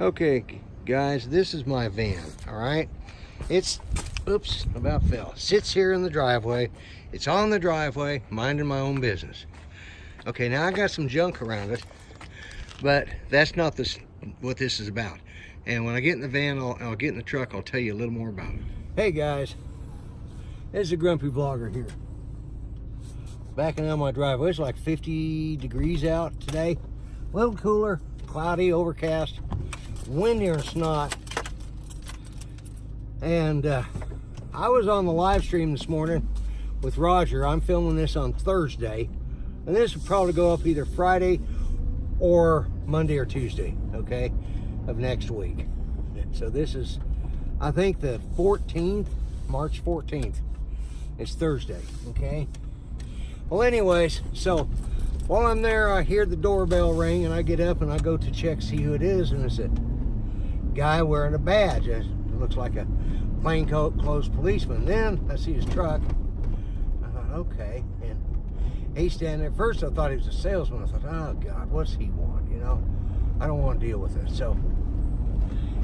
Okay, guys, this is my van, all right? It's, oops, about fell. Sits here in the driveway. It's on the driveway, minding my own business. Okay, now I got some junk around it, but that's not what this is about. And when I get in the van, I'll get in the truck, I'll tell you a little more about it. Hey guys, this is a grumpy vlogger here. Backing on my driveway. It's like 50 degrees out today. A little cooler, cloudy, overcast, windy or snot. And I was on the live stream this morning with Roger. I'm filming this on Thursday, and this will probably go up either Friday or Monday or Tuesday, okay, of next week. So this is, I think, the 14th, March 14th. It's Thursday, okay? Well, anyways, so while I'm there, I hear the doorbell ring, and I get up and I go to check, see who it is, and it's a guy wearing a badge. It looks like a plainclothes policeman. Then I see his truck. I thought, okay, and he's standing there. First I thought he was a salesman. I thought, oh God, what's he want? You know, I don't want to deal with it. So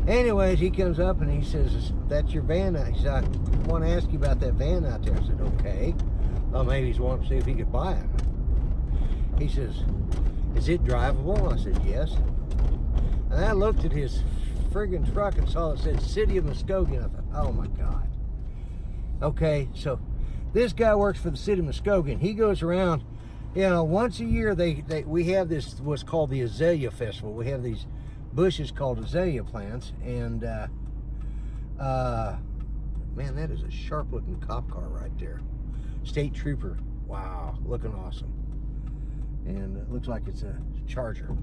anyways, he comes up and he says, "Is that your van?" He said, "I want to ask you about that van out there." I said, okay. Well, maybe he's wanting to see if he could buy it. He says, "Is it drivable?" I said, "Yes." And I looked at his friggin' truck and saw it said City of Muskogee, and I thought, oh my God. Okay, so this guy works for the City of Muskogee, and he goes around, you know, once a year we have this, what's called the Azalea Festival. We have these bushes called azalea plants, and man, that is a sharp looking cop car right there. State trooper. Wow, looking awesome. And it looks like it's a Charger.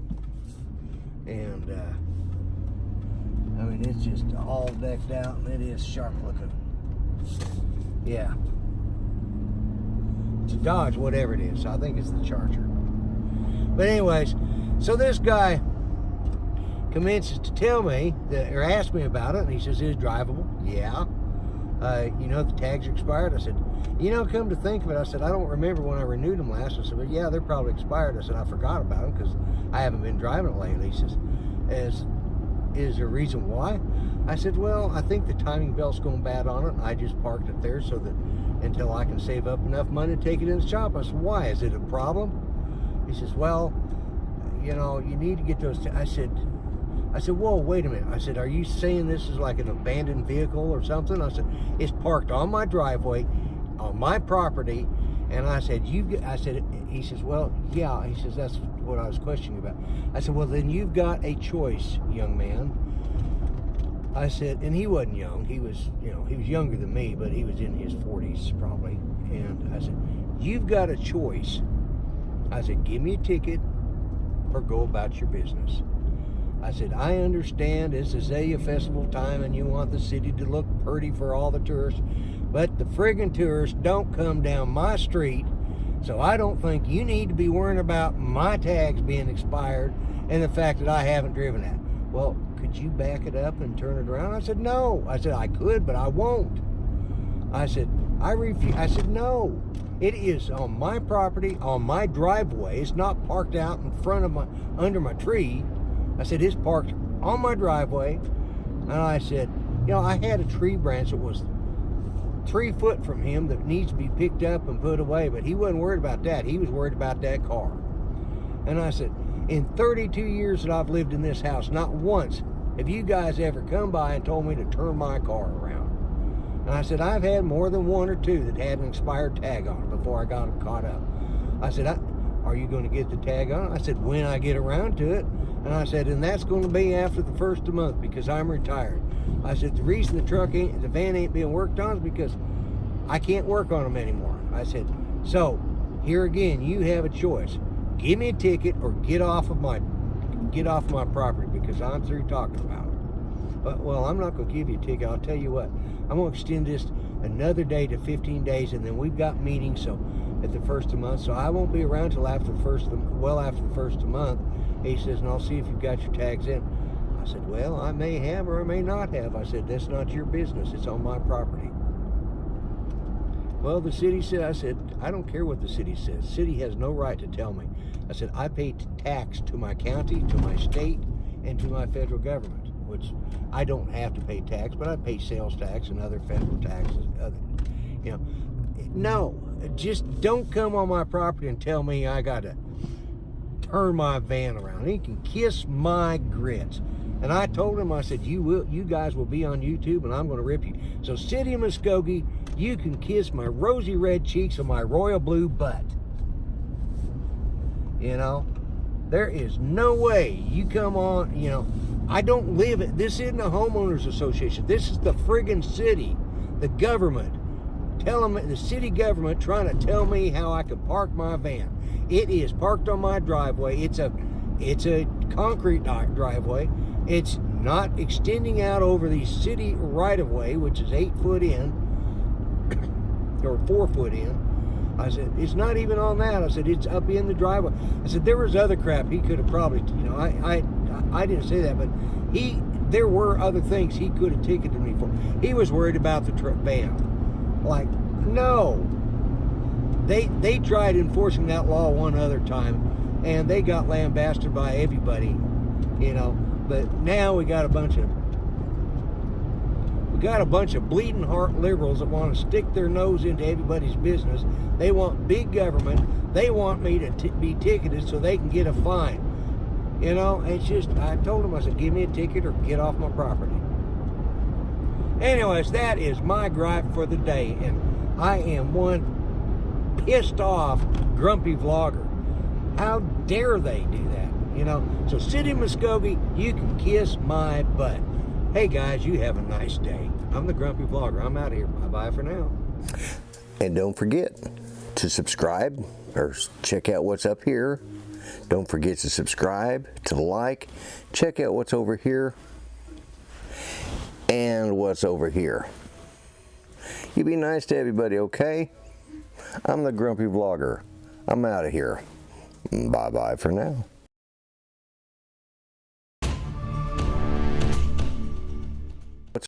And I mean, it's just all decked out, and it is sharp looking. Yeah. It's a Dodge, whatever it is. I think it's the Charger. But anyways, so this guy commences to tell me, or ask me about it, and he says, "Is it drivable?" Yeah. You know, the tags are expired. I said, you know, come to think of it, I said, I don't remember when I renewed them last. I said, well, yeah, they're probably expired. I said, I forgot about them because I haven't been driving it lately. He says, is there a reason why? I said, well, I think the timing belt's going bad on it, and I just parked it there so that until I can save up enough money to take it in the shop. I said, why? Is it a problem? He says, well, you know, you need to get those. I said, whoa, wait a minute. I said, are you saying this is like an abandoned vehicle or something? I said, it's parked on my driveway, on my property. And I said, he says, well, yeah. He says, that's what I was questioning about. I said, well, then you've got a choice, young man. I said, and he wasn't young. He was, you know, he was younger than me, but he was in his 40s probably. And I said, you've got a choice. I said, give me a ticket or go about your business. I said, I understand it's Azalea Festival time and you want the city to look pretty for all the tourists, but the friggin' tourists don't come down my street, so I don't think you need to be worrying about my tags being expired and the fact that I haven't driven that. Well, could you back it up and turn it around? I said, no. I said, I could, but I won't. I said, I refuse. I said, no. It is on my property, on my driveway. It's not parked out in front of under my tree. I said, it's parked on my driveway. And I said, you know, I had a tree branch that was 3 foot from him that needs to be picked up and put away, but he wasn't worried about that. He was worried about that car. And I said, in 32 years that I've lived in this house, not once have you guys ever come by and told me to turn my car around. And I said, I've had more than 1 or 2 that had an expired tag on it before I got them caught up. I said, are you going to get the tag on it? I said, when I get around to it. And I said, and that's going to be after the 1st of the month because I'm retired. I said, the reason the van ain't being worked on is because I can't work on them anymore. I said, so here again, you have a choice. Give me a ticket or get off of my property because I'm through talking about it. But, well, I'm not going to give you a ticket. I'll tell you what, I'm going to extend this another day to 15 days, and then we've got meetings so at the 1st of the month, so I won't be around till after the 1st of the month. He says, and I'll see if you've got your tags in. I said, well, I may have or I may not have. I said, that's not your business. It's on my property. Well, the city said, I said, I don't care what the city says. The city has no right to tell me. I said, I pay tax to my county, to my state, and to my federal government. which I don't have to pay tax, but I pay sales tax and other federal taxes. No, just don't come on my property and tell me I got to turn my van around. He can kiss my grits. And I told him, I said, you guys will be on YouTube, and I'm going to rip you. So City of Muskogee, you can kiss my rosy red cheeks and my royal blue butt. You know, there is no way you come on, you know, I don't live it. This isn't a homeowners association. This is the friggin' city, the government, telling me, the city government trying to tell me how I can park my van. It is parked on my driveway. It's a concrete driveway. It's not extending out over the city right-of-way, which is 8 foot in, or 4 foot in. I said, it's not even on that. I said, it's up in the driveway. I said, there was other crap he could have probably, you know, I didn't say that, but there were other things he could have ticketed me for. He was worried about the van. Like, no. They tried enforcing that law one other time, and they got lambasted by everybody, you know. But now we got a bunch of bleeding heart liberals that want to stick their nose into everybody's business. They want big government. They want me to be ticketed so they can get a fine. You know, it's just, I told them, I said, give me a ticket or get off my property. Anyways, that is my gripe for the day. And I am one pissed off, grumpy vlogger. How dare they do that? You know, so City of Muskogee, you can kiss my butt. Hey guys, you have a nice day. I'm the Grumpy Vlogger. I'm out of here. Bye-bye for now. And don't forget to subscribe or check out what's up here. Don't forget to subscribe, to like, check out what's over here and what's over here. You be nice to everybody, okay? I'm the Grumpy Vlogger. I'm out of here. Bye-bye for now.